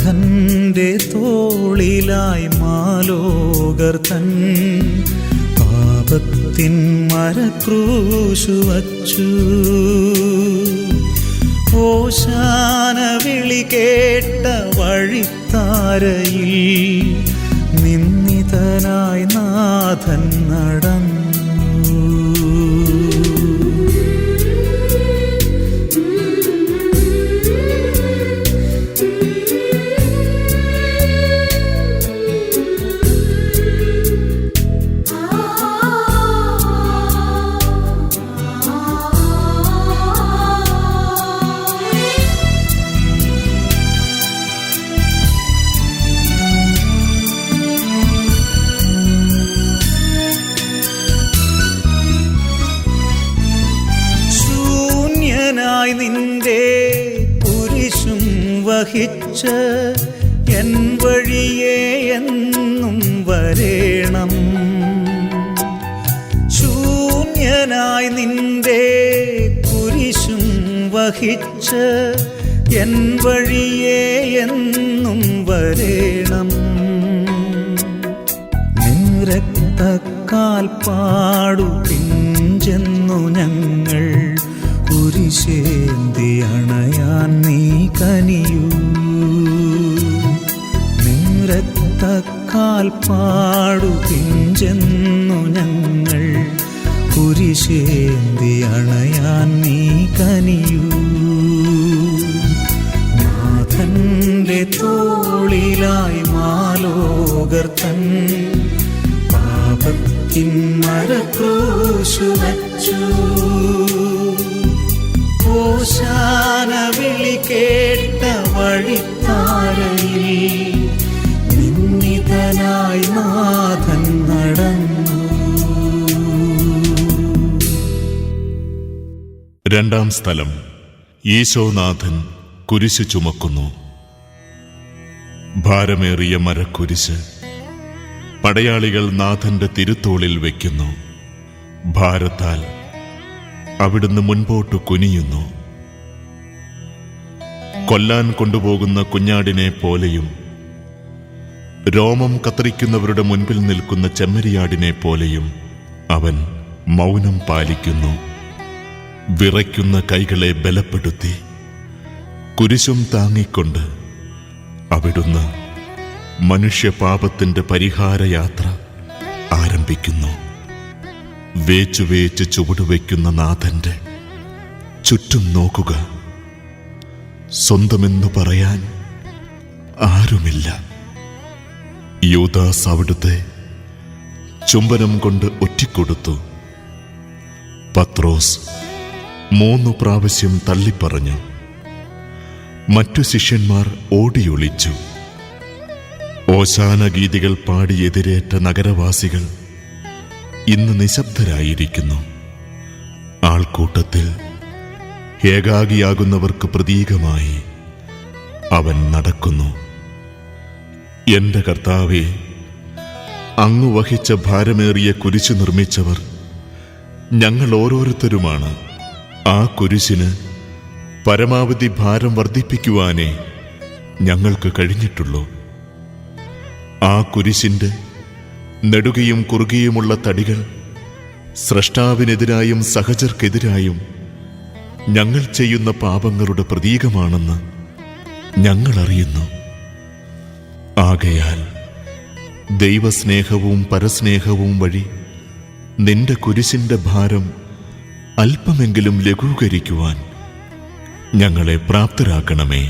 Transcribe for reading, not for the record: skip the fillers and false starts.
നാഥന്റെ തോളിലായി മാലോകർ തൻ പാപത്തിൻ മരക്രൂശു വച്ചു. ഓശാന വിളി കേട്ട വഴിത്താരയിൽ നിന്ദിതനായി നാഥൻ നടന്നു. നിന്റെ കുരിശും വഹിച്ച് എൻ വഴിയെ എന്നും വരേണം. ശൂന്യനായി നിന്റെ കുരിശും വഹിച്ച് എൻ വഴിയെ എന്നും വരേണം. നിൻ രക്തക്കാൽപ്പാടു പിഞ്ചെന്നു ഞങ്ങൾ കുരിശേന്തി അണയാൻ നീ കനിയൂ. നിൻ രക്തക്കാൽപ്പാടു പിഞ്ചെന്നു ഞങ്ങൾ കുരിശേന്തി അണയാൻ നീ കനിയൂ. നാഥന്റെ തോളിലായി മാലോകർ തൻ പാപത്തിൻ മരക്രൂശു വച്ചു. ഓശാന വിളി കേട്ട വഴിത്താരയിൽ നിന്ദിതനായി നാഥൻ നടന്നു. രണ്ടാം സ്ഥലം. ഈശോനാഥൻ കുരിശു ചുമക്കുന്നു. ഭാരമേറിയ മരക്കുരിശ് പടയാളികൾ നാഥന്റെ തിരുത്തോളിൽ വയ്ക്കുന്നു. ഭാരത്താൽ അവിടുന്ന് മുൻപോട്ടു കുനിയുന്നു. കൊല്ലാൻ കൊണ്ടുപോകുന്ന കുഞ്ഞാടിനെ പോലെയും രോമം കത്രിക്കുന്നവരുടെ മുൻപിൽ നിൽക്കുന്ന ചെമ്മരിയാടിനെ പോലെയും അവൻ മൗനം പാലിക്കുന്നു. വിറയ്ക്കുന്ന കൈകളെ ബലപ്പെടുത്തി കുരിശും താങ്ങിക്കൊണ്ട് അവിടുന്ന് മനുഷ്യപാപത്തിന്റെ പരിഹാരയാത്ര ആരംഭിക്കുന്നു. വേച്ചു വേച്ച് ചുവടുവയ്ക്കുന്ന നാഥന്റെ ചുറ്റും നോക്കുക. സ്വന്തമെന്നു പറയാൻ ആരുമില്ല. യൂദാസ് അവിടുത്തെ ചുംബനം കൊണ്ട് ഒറ്റിക്കൊടുത്തു. പത്രോസ് 3 പ്രാവശ്യം തള്ളിപ്പറഞ്ഞു. മറ്റു ശിഷ്യന്മാർ ഓടിയൊളിച്ചു. ഓശാന ഗീതികൾ പാടി എതിരേറ്റ നഗരവാസികൾ ഇന്ന് നിശബ്ദരായിരിക്കുന്നു. ആൾക്കൂട്ടത്തിൽ ഏകാഗിയാകുന്നവർക്ക് പ്രതീകമായി അവൻ നടക്കുന്നു. എന്റെ കർത്താവേ, അങ്ങ് വഹിച്ച ഭാരമേറിയ കുരിശു നിർമ്മിച്ചവർ ഞങ്ങൾ ഓരോരുത്തരുമാണ്. ആ കുരിശിന് പരമാവധി ഭാരം വർദ്ധിപ്പിക്കുവാനേ ഞങ്ങൾക്ക് കഴിഞ്ഞിട്ടുള്ളൂ. ആ കുരിശിന്റെ നെടുകയും കുറുകിയുമുള്ള തടികൾ സ്രഷ്ടാവിനെതിരായും സഹചർക്കെതിരായും ഞങ്ങൾ ചെയ്യുന്ന പാപങ്ങളുടെ പ്രതീകമാണെന്ന് ഞങ്ങൾ അറിയുന്നു. ആകയാൽ ദൈവസ്നേഹവും പരസ്നേഹവും വഴി നിന്റെ കുരിശിന്റെ ഭാരം അല്പമെങ്കിലും ലഘൂകരിക്കുവാൻ ഞങ്ങളെ പ്രാപ്തരാക്കണമേ.